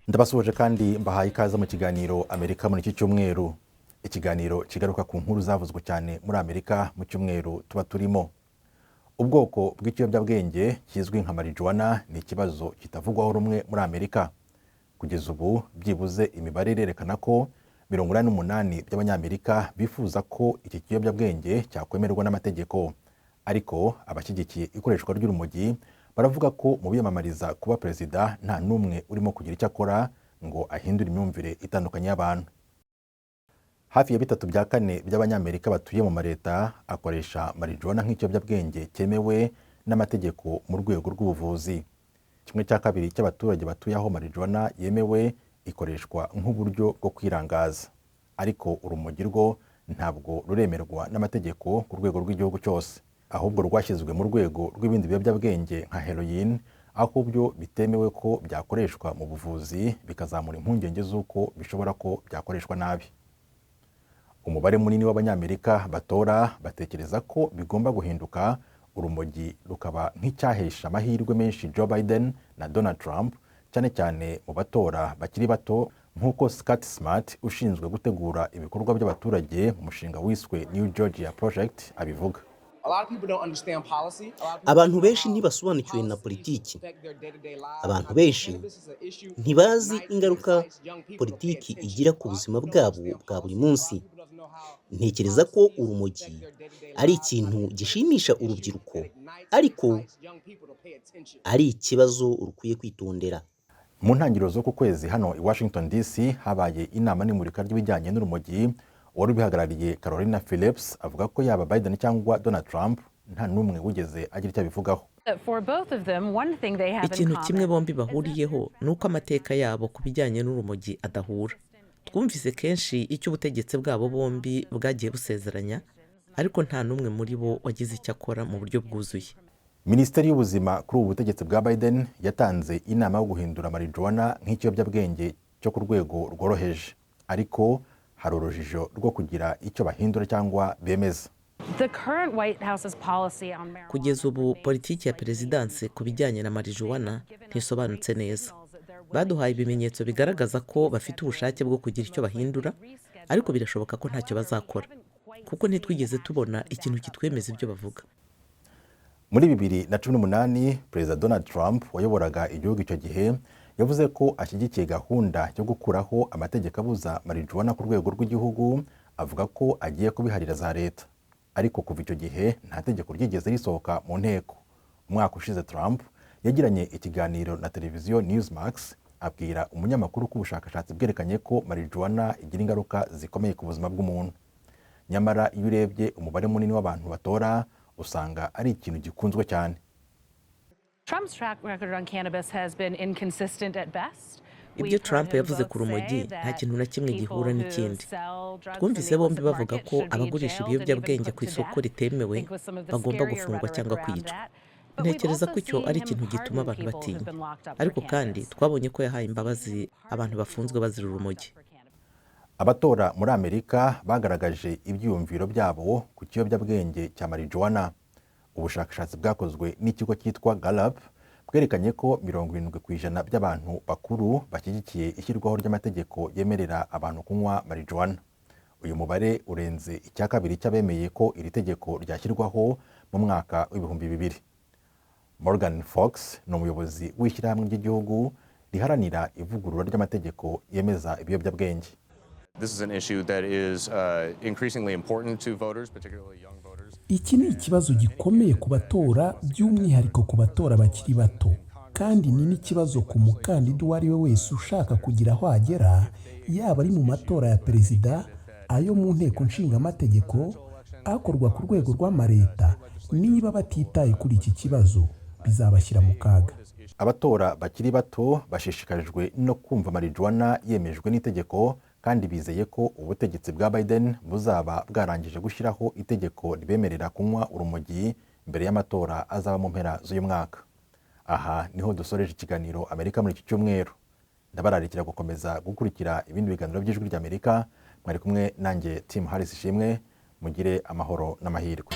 Ndabasuhuje kandi mbahaye ikaze mu kiganiro Amerika muri iki cyumweru. Ikiganiro kigaruka ku nkuru zavuzwe cyane muri Amerika mu cyumweru tuba turimo. Ubwoko bw'ikiyobyabwenge kizwi nka marijuana ni ikibazo kitavugwaho rumwe muri Amerika. Kugeza ubu byibuze imibare irerekana ko 88% by'abanyamerika bifuza ko iki kiyobyabwenge cyakwemerwa n'amategeko. Ariko abashyigikiye ikoreshwa ry'urumogi baravuga ko mu biyamamariza kuba perezida nta n'umwe urimo kugira icyo akora ngo ahindure imyumvire itandukanye y'abantu. Hafi ya 3/4 by'abanyamerika batuye mu mareta akoresha marijuana nk'ikiyobyabwenge cyemewe n'amategeko mu rwego rw'ubuvuzi. 1/2 cy'abaturage batuye aho marijuana yemewe ikoreshwa nk'uburyo bwo kwirangaza. Ariko urumogi rwo ntabwo ruremerwa n'amategeko ku rwego rw'igihugu cyose, ahubwo rwashyizwe mu rwego rw'ibindi biyobyabwenge nka heroin, aho byo bitemewe ko byakoreshwa mu buvuzi, bikazamura impungenge z'uko bishobora ko byakoreshwa nabi. Umubare munini w'abanyamerika batora batekereza ko bigomba guhinduka, urumogi rukaba nk'icyahesha amahirwe menshi Joe Biden na Donald Trump, cyane cyane mu batora bakiri bato, nk'uko Scott Smart ushinzwe gutegura ibikorwa by'abaturage mu mushinga wiswe New Georgia Project abivuga. Abantu benshi ntibasobanukiwe na politiki. Abantu benshi ntibazi ingaruka politiki igira ku buzima bwabo bwa buri munsi. Ntekereza ko urumogi ari ikintu gishimisha urubyiruko, ariko ari ikibazo rukwiye kwitondera. Mu ntangiriro zo ku kwezi hano i Washington DC habaye inama n'imurika ry'ibijyanye n'urumogi. Wari ubihagarariye Carolina Phillips avuga ko yaba Biden cyangwa Donald Trump nta n'umwe wigeze agira icyo abivugaho. Ikintu kimwe bombi bahuriyeho ni uko amateka yabo ku bijyanye n'urumogi adahura. Twumvise kenshi icyo ubutegetsi bwabo bombi bwagiye busezeranya, ariko nta n'umwe muri bo wagize icyo akora mu buryo bwuzuye. Minisiteri y'ubuzima kuri ubu butegetsi bwa Biden yatanze inama yo guhindura marijuana nk'ikiyobyabwenge cyo ku rwego rworoheje, ariko hari urujijo rwo kugira icyo bahindura cyangwa bemeza. Kugeza ubu politiki ya perezidansi ku bijyanye na marijuana ntisobanutse neza. Baduhaye ibimenyetso bigaragaza ko bafite ubushake bwo kugira icyo bahindura, ariko birashoboka ko ntacyo bazakora, kuko ntitwigeze tubona ikintu kitwemeza ibyo bavuga. Muri 2018 Perezida Donald Trump wayoboraga igihugu icyo gihe yavuze ko ashyigikiye gahunda yo gukuraho amategeko abuza marijuana ku rwego rw'igihugu, avuga ko agiye kubiharira za leta. Ariko kuva icyo gihe nta tegeko ryigeze risohoka mu nteko. Umwaka ushize Trump yagiranye ikiganiro na televiziyo Newsmax, abwira umunyamakuru ko ubushakashatsi bwerekanye ko marijuana igira ingaruka zikomeye ku buzima bw'umuntu. Nyamara iyo urebye umubare munini w'abantu batora, usanga ari ikintu gikunzwe cyane. Ibyo Trump yavuze ku rumogi nta kintu na kimwe gihura n'ikindi. Twumvise bombi bavuga ko abagurisha ibiyobyabwenge ku isoko ritemewe bagomba gufungwa cyangwa kwicwa. Ntekereza ko icyo ari ikintu gituma abantu batinya, ariko kandi twabonye ko yahaye imbabazi abantu bafunzwe bazira urumogi. Abatora muri Amerika bagaragaje ibyiyumviro byabo ku kiyobyabwenge cya marijuana. Ubushakashatsi bwakozwe n'ikigo cyitwa Gallup bwerekanye ko 70% by'abantu bakuru bashyigikiye ishyirwaho ry'amategeko yemerera abantu kunywa marijuana. Uyu mubare urenze 2/3 cy'abemeye ko iri tegeko ryashyirwaho mu mwaka w'2000. Morgan Fox ni umuyobozi w'ishyirahamwe ry'igihugu riharanira ivugurura ry'amategeko yemeza ibiyobyabwenge. Iki ni ikibazo gikomeye ku batora, by'umwihariko ku batora bakiri bato, kandi ni n'ikibazo ku mukandida uwo ari we wese ushaka kugira aho agera, yaba ari mu matora ya perezida, ayo mu nteko nshingamategeko, akorwa ku rwego rw'amareta. Niba batitaye kuri iki kibazo bizabashyira mu kaga. Abatora bakiri bato bashishikajwe no kumva marijuana yemejwe n'itegeko, kandi bizeye ko ubutegetsi bwa Biden buzaba bwarangije gushyiraho itegeko ribemerera kunywa urumogi mbere y'amatora azaba mu mpera z'uyu mwaka. Aha niho dusoreje ikiganiro Amerika muri iki cyumweru. Ndabararikira gukomeza gukurikira ibindi biganiro by'Ijwi ry'Amerika. Mwari kumwe nanjye Tim Harris Ishimwe. Mugire amahoro n'amahirwe.